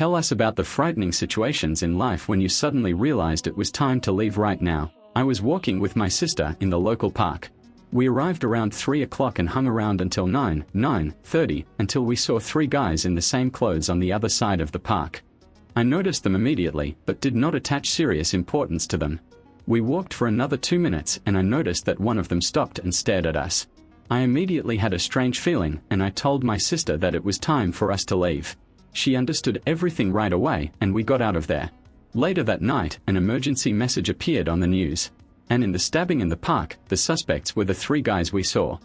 Tell us about the frightening situations in life when you suddenly realized it was time to leave right now. I was walking with my sister in the local park. We arrived around 3 o'clock and hung around until 9:30, until we saw 3 guys in the same clothes on the other side of the park. I noticed them immediately, but did not attach serious importance to them. We walked for another 2 minutes and I noticed that one of them stopped and stared at us. I immediately had a strange feeling and I told my sister that it was time for us to leave. She understood everything right away and we got out of there. Later that night, an emergency message appeared on the news. And in the stabbing in the park, the suspects were the 3 guys we saw.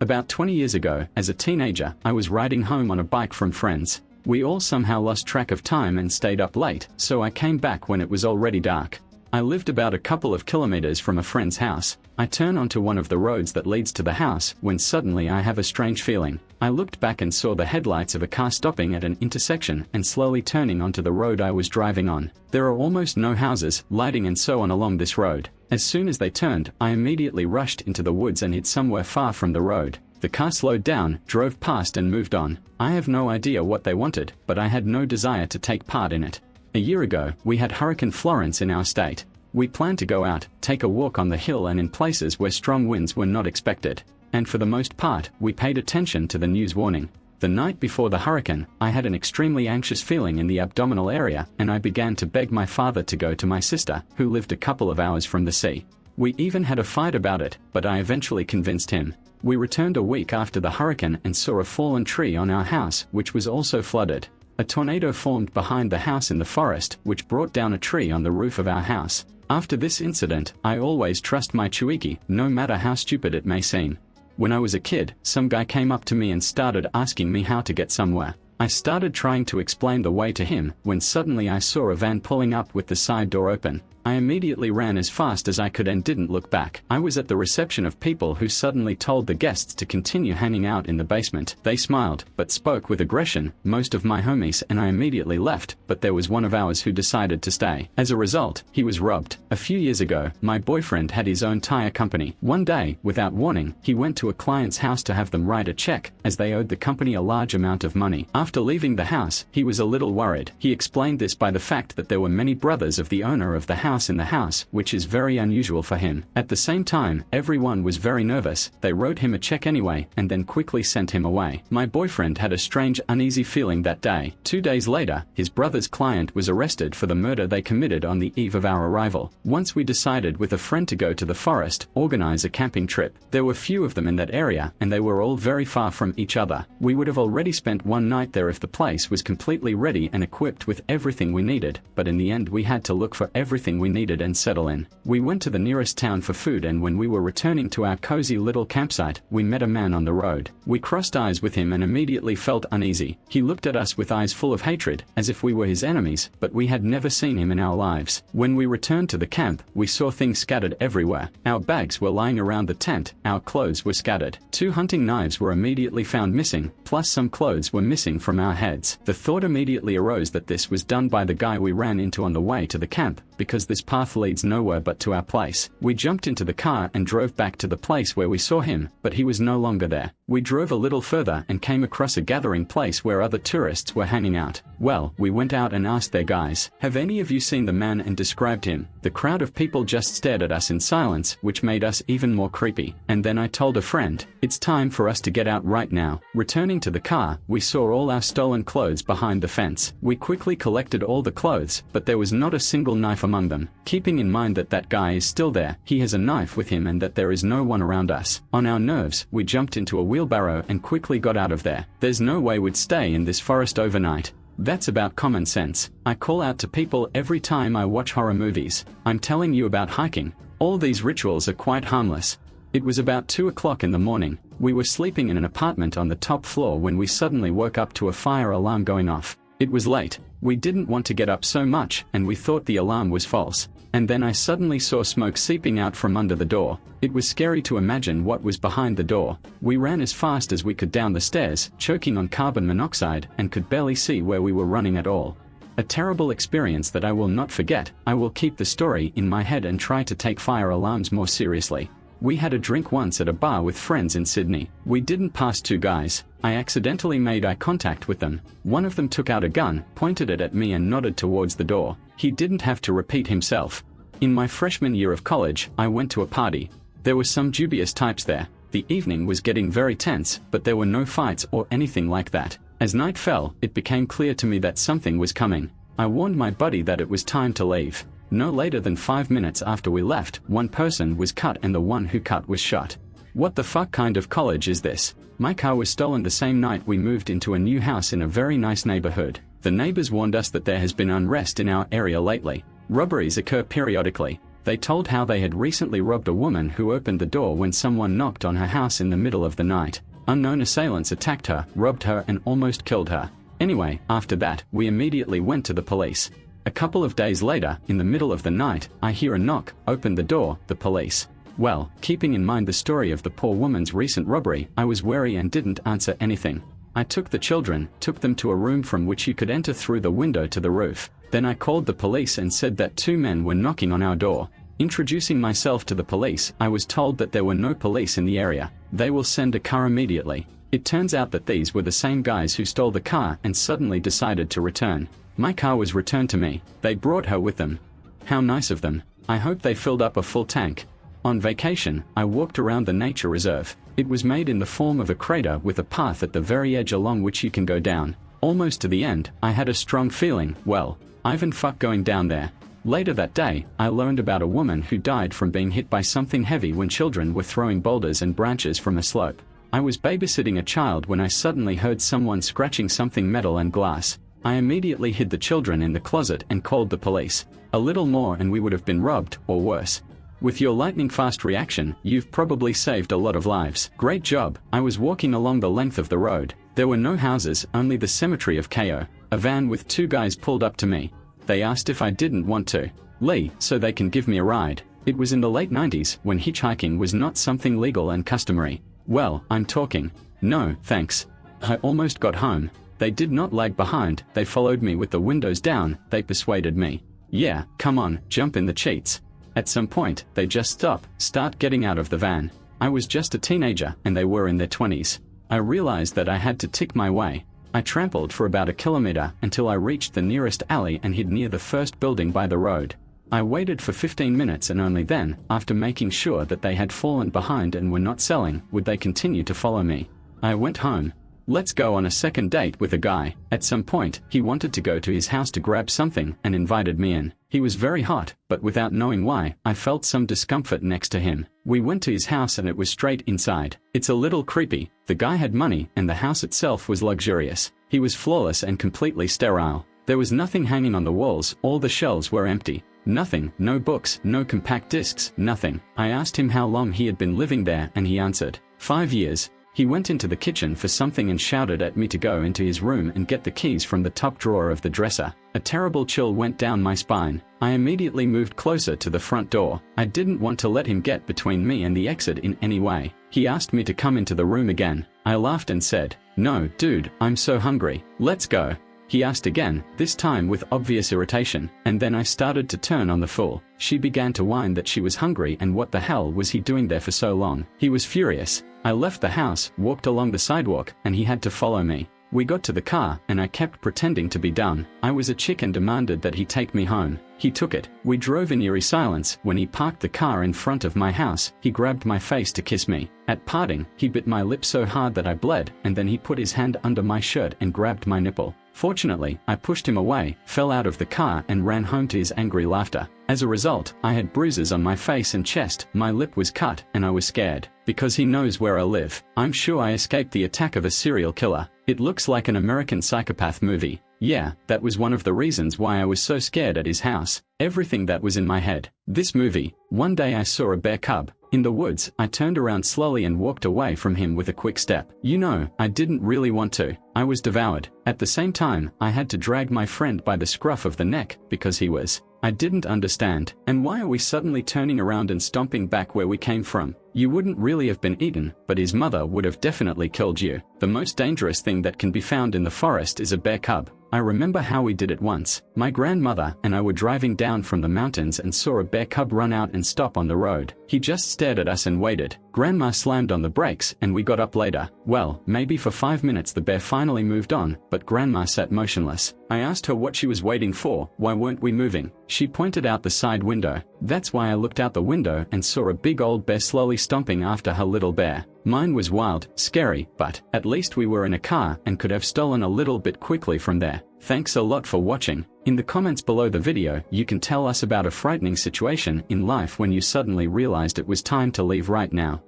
About 20 years ago, as a teenager, I was riding home on a bike from friends. We all somehow lost track of time and stayed up late, so I came back when it was already dark. I lived about a couple of kilometers from a friend's house. I turn onto one of the roads that leads to the house when suddenly I have a strange feeling. I looked back and saw the headlights of a car stopping at an intersection and slowly turning onto the road I was driving on. There are almost no houses, lighting and so on along this road. As soon as they turned, I immediately rushed into the woods and hid somewhere far from the road. The car slowed down, drove past and moved on. I have no idea what they wanted, but I had no desire to take part in it. A year ago, we had Hurricane Florence in our state. We planned to go out, take a walk on the hill and in places where strong winds were not expected. And for the most part, we paid attention to the news warning. The night before the hurricane, I had an extremely anxious feeling in the abdominal area and I began to beg my father to go to my sister, who lived a couple of hours from the sea. We even had a fight about it, but I eventually convinced him. We returned a week after the hurricane and saw a fallen tree on our house, which was also flooded. A tornado formed behind the house in the forest, which brought down a tree on the roof of our house. After this incident, I always trust my chuiki, no matter how stupid it may seem. When I was a kid, some guy came up to me and started asking me how to get somewhere. I started trying to explain the way to him, when suddenly I saw a van pulling up with the side door open. I immediately ran as fast as I could and didn't look back. I was at the reception of people who suddenly told the guests to continue hanging out in the basement. They smiled, but spoke with aggression, most of my homies, and I immediately left, but there was one of ours who decided to stay. As a result, he was robbed. A few years ago, my boyfriend had his own tire company. One day, without warning, he went to a client's house to have them write a check, as they owed the company a large amount of money. After leaving the house, he was a little worried. He explained this by the fact that there were many brothers of the owner of the house in the house, which is very unusual for him. At the same time, everyone was very nervous. They wrote him a check anyway, and then quickly sent him away. My boyfriend had a strange, uneasy feeling that day. 2 days later, his brother's client was arrested for the murder they committed on the eve of our arrival. Once we decided with a friend to go to the forest, organize a camping trip. There were few of them in that area, and they were all very far from each other. We would have already spent one night there if the place was completely ready and equipped with everything we needed, but in the end we had to look for everything we needed and settle in. We went to the nearest town for food, and when we were returning to our cozy little campsite, we met a man on the road. We crossed eyes with him and immediately felt uneasy. He looked at us with eyes full of hatred, as if we were his enemies, but we had never seen him in our lives. When we returned to the camp, we saw things scattered everywhere. Our bags were lying around the tent, our clothes were scattered. 2 hunting knives were immediately found missing, plus some clothes were missing from our heads. The thought immediately arose that this was done by the guy we ran into on the way to the camp, because this path leads nowhere but to our place. We jumped into the car and drove back to the place where we saw him, but he was no longer there. We drove a little further and came across a gathering place where other tourists were hanging out. Well, we went out and asked their guys, "Have any of you seen the man?" and described him. The crowd of people just stared at us in silence, which made us even more creepy. And then I told a friend, "It's time for us to get out right now." Returning to the car, we saw all our stolen clothes behind the fence. We quickly collected all the clothes, but there was not a single knife among them. Keeping in mind that guy is still there, he has a knife with him, and that there is no one around us. On our nerves, we jumped into a wheelbarrow and quickly got out of there. There's no way we'd stay in this forest overnight. That's about common sense. I call out to people every time I watch horror movies. I'm telling you about hiking. All these rituals are quite harmless. It was about 2 o'clock in the morning. We were sleeping in an apartment on the top floor when we suddenly woke up to a fire alarm going off. It was late. We didn't want to get up so much, and we thought the alarm was false. And then I suddenly saw smoke seeping out from under the door. It was scary to imagine what was behind the door. We ran as fast as we could down the stairs, choking on carbon monoxide, and could barely see where we were running at all. A terrible experience that I will not forget. I will keep the story in my head and try to take fire alarms more seriously. We had a drink once at a bar with friends in Sydney. We didn't pass two guys. I accidentally made eye contact with them. One of them took out a gun, pointed it at me and nodded towards the door. He didn't have to repeat himself. In my freshman year of college, I went to a party. There were some dubious types there. The evening was getting very tense, but there were no fights or anything like that. As night fell, it became clear to me that something was coming. I warned my buddy that it was time to leave. No later than 5 minutes after we left, one person was cut and the one who cut was shot. What the fuck kind of college is this? My car was stolen the same night we moved into a new house in a very nice neighborhood. The neighbors warned us that there has been unrest in our area lately. Robberies occur periodically. They told how they had recently robbed a woman who opened the door when someone knocked on her house in the middle of the night. Unknown assailants attacked her, robbed her and almost killed her. Anyway, after that, we immediately went to the police. A couple of days later, in the middle of the night, I hear a knock, open the door, the police. Well, keeping in mind the story of the poor woman's recent robbery, I was wary and didn't answer anything. I took the children, took them to a room from which you could enter through the window to the roof. Then I called the police and said that two men were knocking on our door. Introducing myself to the police, I was told that there were no police in the area. They will send a car immediately. It turns out that these were the same guys who stole the car and suddenly decided to return. My car was returned to me. They brought her with them. How nice of them. I hope they filled up a full tank. On vacation, I walked around the nature reserve. It was made in the form of a crater with a path at the very edge along which you can go down. Almost to the end, I had a strong feeling, well, Ivan fuck going down there. Later that day, I learned about a woman who died from being hit by something heavy when children were throwing boulders and branches from a slope. I was babysitting a child when I suddenly heard someone scratching something metal and glass. I immediately hid the children in the closet and called the police. A little more and we would have been robbed, or worse. With your lightning-fast reaction, you've probably saved a lot of lives. Great job. I was walking along the length of the road. There were no houses, only the cemetery of KO. A van with two guys pulled up to me. They asked if I didn't want to leave so they can give me a ride. It was in the late 90s, when hitchhiking was not something legal and customary. Well, I'm talking. No, thanks. I almost got home. They did not lag behind, they followed me with the windows down, they persuaded me. Yeah, come on, jump in the cheats. At some point, they just start getting out of the van. I was just a teenager and they were in their 20s. I realized that I had to tick my way. I trampled for about a kilometer until I reached the nearest alley and hid near the first building by the road. I waited for 15 minutes and only then, after making sure that they had fallen behind and were not selling, would they continue to follow me. I went home. Let's go on a second date with a guy. At some point, he wanted to go to his house to grab something and invited me in. He was very hot, but without knowing why, I felt some discomfort next to him. We went to his house and it was straight inside. It's a little creepy. The guy had money and the house itself was luxurious. He was flawless and completely sterile. There was nothing hanging on the walls, all the shelves were empty. Nothing, no books, no compact discs, nothing. I asked him how long he had been living there and he answered, 5 years. He went into the kitchen for something and shouted at me to go into his room and get the keys from the top drawer of the dresser. A terrible chill went down my spine. I immediately moved closer to the front door. I didn't want to let him get between me and the exit in any way. He asked me to come into the room again. I laughed and said, no, dude, I'm so hungry. Let's go. He asked again, this time with obvious irritation, and then I started to turn on the fool. She began to whine that she was hungry and what the hell was he doing there for so long. He was furious. I left the house, walked along the sidewalk, and he had to follow me. We got to the car, and I kept pretending to be dumb. I was a chick and demanded that he take me home. He took it. We drove in eerie silence. When he parked the car in front of my house, he grabbed my face to kiss me. At parting, he bit my lip so hard that I bled, and then he put his hand under my shirt and grabbed my nipple. Fortunately, I pushed him away, fell out of the car and ran home to his angry laughter. As a result, I had bruises on my face and chest, my lip was cut, and I was scared. Because he knows where I live, I'm sure I escaped the attack of a serial killer. It looks like an American psychopath movie. Yeah, that was one of the reasons why I was so scared at his house. Everything that was in my head. This movie. One day I saw a bear cub. In the woods, I turned around slowly and walked away from him with a quick step. You know, I didn't really want to. I was devoured. At the same time, I had to drag my friend by the scruff of the neck, because he was. I didn't understand. And why are we suddenly turning around and stomping back where we came from? You wouldn't really have been eaten, but his mother would have definitely killed you. The most dangerous thing that can be found in the forest is a bear cub. I remember how we did it once. My grandmother and I were driving down from the mountains and saw a bear cub run out and stop on the road. He just stared at us and waited. Grandma slammed on the brakes and we got up later. Well, maybe for 5 minutes the bear finally moved on, but Grandma sat motionless. I asked her what she was waiting for. Why weren't we moving? She pointed out the side window. That's why I looked out the window and saw a big old bear slowly stomping after her little bear. Mine was wild, scary, but at least we were in a car and could have stolen a little bit quickly from there. Thanks a lot for watching. In the comments below the video, you can tell us about a frightening situation in life when you suddenly realized it was time to leave right now.